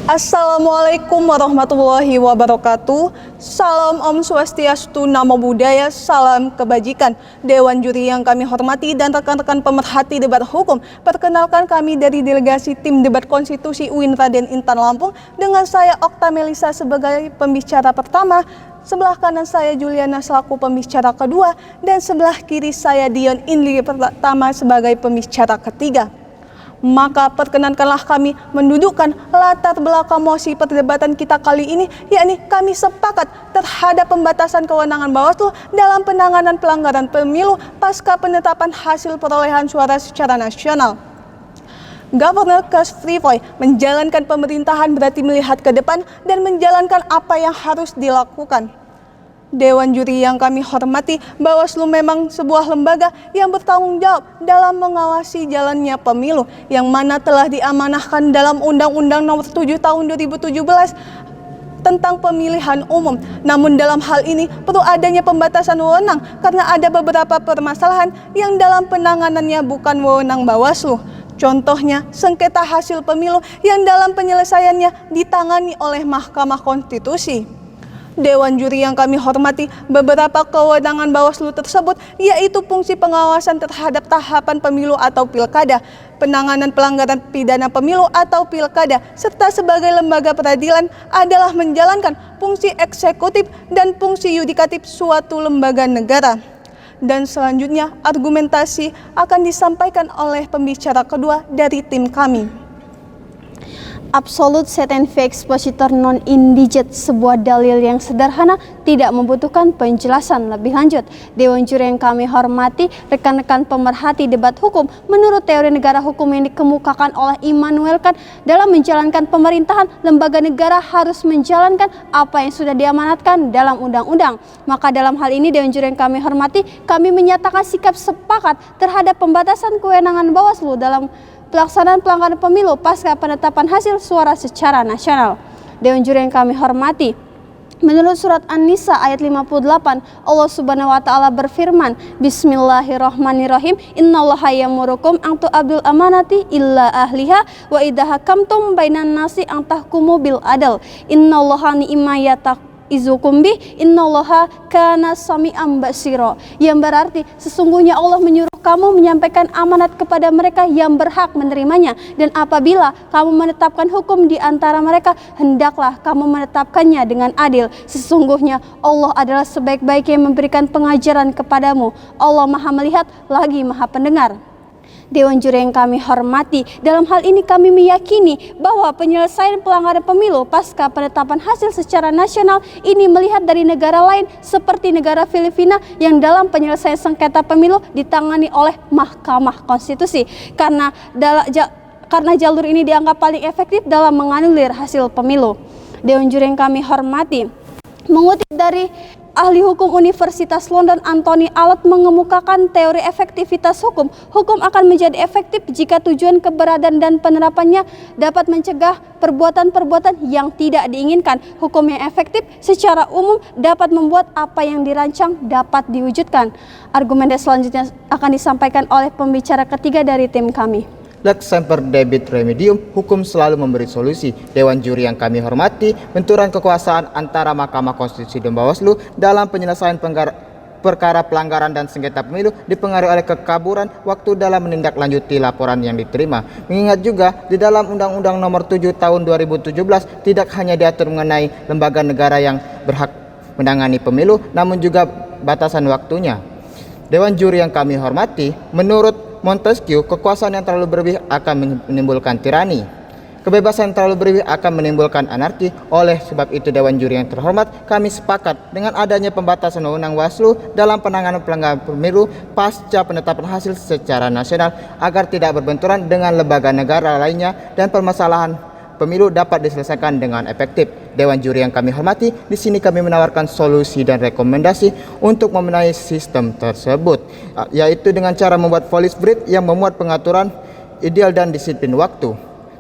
Assalamualaikum warahmatullahi wabarakatuh. Salam Om Swastiastu, Namo Buddhaya, salam kebajikan. Dewan juri yang kami hormati dan rekan-rekan pemerhati debat hukum, perkenalkan kami dari delegasi tim debat konstitusi UIN Raden Intan Lampung dengan saya Okta Melisa sebagai pembicara pertama. Sebelah kanan saya Juliana selaku pembicara kedua dan sebelah kiri saya Dion Indri pertama sebagai pembicara ketiga. Maka perkenankanlah kami mendudukkan latar belakang mosi perdebatan kita kali ini, yakni kami sepakat terhadap pembatasan kewenangan Bawaslu dalam penanganan pelanggaran pemilu pasca penetapan hasil perolehan suara secara nasional. Governor Kas Frivoy menjalankan pemerintahan berarti melihat ke depan dan menjalankan apa yang harus dilakukan. Dewan juri yang kami hormati, Bawaslu memang sebuah lembaga yang bertanggung jawab dalam mengawasi jalannya pemilu yang mana telah diamanahkan dalam Undang-Undang Nomor 7 Tahun 2017 tentang pemilihan umum. Namun dalam hal ini perlu adanya pembatasan wewenang karena ada beberapa permasalahan yang dalam penanganannya bukan wewenang Bawaslu. Contohnya sengketa hasil pemilu yang dalam penyelesaiannya ditangani oleh Mahkamah Konstitusi. Dewan juri yang kami hormati, beberapa kewenangan Bawaslu tersebut yaitu fungsi pengawasan terhadap tahapan pemilu atau pilkada, penanganan pelanggaran pidana pemilu atau pilkada, serta sebagai lembaga peradilan adalah menjalankan fungsi eksekutif dan fungsi yudikatif suatu lembaga negara. Dan selanjutnya argumentasi akan disampaikan oleh pembicara kedua dari tim kami. Absolute set and fake expositor non indigent, sebuah dalil yang sederhana tidak membutuhkan penjelasan lebih lanjut. Dewan juri yang kami hormati, rekan-rekan pemerhati debat hukum, menurut teori negara hukum yang dikemukakan oleh Immanuel Kant, dalam menjalankan pemerintahan, lembaga negara harus menjalankan apa yang sudah diamanatkan dalam undang-undang. Maka dalam hal ini Dewan juri yang kami hormati, kami menyatakan sikap sepakat terhadap pembatasan kewenangan Bawaslu dalam pelaksanaan pelanggaran pemilu pasca penetapan hasil suara secara nasional. Dewan juri yang kami hormati, menurut surat An-Nisa ayat 58, Allah Subhanahu wa taala berfirman, Bismillahirrahmanirrahim, Innallaha yamurukum an tu'addul amanati illa ahliha wa idza hakamtum bainan nasi an tahkumu bil adl. Innallaha ni'ma izukum bih, innallaha kana sami'an basira. Yang berarti sesungguhnya Allah menyuruh kamu menyampaikan amanat kepada mereka yang berhak menerimanya, dan apabila kamu menetapkan hukum di antara mereka, hendaklah kamu menetapkannya dengan adil. Sesungguhnya Allah adalah sebaik-baik yang memberikan pengajaran kepadamu. Allah Maha melihat lagi Maha pendengar. Dewan juri yang kami hormati, dalam hal ini kami meyakini bahwa penyelesaian pelanggaran pemilu pasca penetapan hasil secara nasional ini melihat dari negara lain seperti negara Filipina yang dalam penyelesaian sengketa pemilu ditangani oleh Mahkamah Konstitusi karena jalur ini dianggap paling efektif dalam menganulir hasil pemilu. Dewan juri yang kami hormati, mengutip dari ahli hukum Universitas London Anthony Allott mengemukakan teori efektivitas hukum. Hukum akan menjadi efektif jika tujuan, keberadaan, dan penerapannya dapat mencegah perbuatan-perbuatan yang tidak diinginkan. Hukum yang efektif secara umum dapat membuat apa yang dirancang dapat diwujudkan. Argumen selanjutnya akan disampaikan oleh pembicara ketiga dari tim kami. Lex semper debit remedium, hukum selalu memberi solusi. Dewan juri yang kami hormati, benturan kekuasaan antara Mahkamah Konstitusi dan Bawaslu dalam penyelesaian perkara pelanggaran dan sengketa pemilu dipengaruhi oleh kekaburan waktu dalam menindaklanjuti laporan yang diterima. Mengingat juga di dalam Undang-Undang Nomor 7 Tahun 2017 tidak hanya diatur mengenai lembaga negara yang berhak menangani pemilu, namun juga batasan waktunya. Dewan juri yang kami hormati, menurut Montesquieu, kekuasaan yang terlalu berlebih akan menimbulkan tirani. Kebebasan yang terlalu berlebih akan menimbulkan anarki. Oleh sebab itu, Dewan juri yang terhormat, kami sepakat dengan adanya pembatasan wewenang Bawaslu dalam penanganan pelanggaran pemilu pasca penetapan hasil secara nasional agar tidak berbenturan dengan lembaga negara lainnya dan permasalahan pemilu dapat diselesaikan dengan efektif. Dewan juri yang kami hormati, di sini kami menawarkan solusi dan rekomendasi untuk membenahi sistem tersebut, yaitu dengan cara membuat police brief yang memuat pengaturan ideal dan disiplin waktu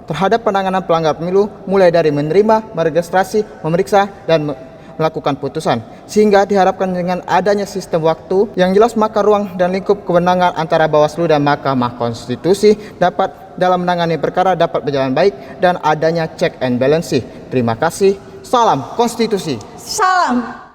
terhadap penanganan pelanggaran pemilu, mulai dari menerima, meregistrasi, memeriksa, dan melakukan putusan, sehingga diharapkan dengan adanya sistem waktu yang jelas maka ruang dan lingkup kewenangan antara Bawaslu dan Mahkamah Konstitusi dapat dalam menangani perkara dapat berjalan baik dan adanya check and balance. Terima kasih. Salam konstitusi. Salam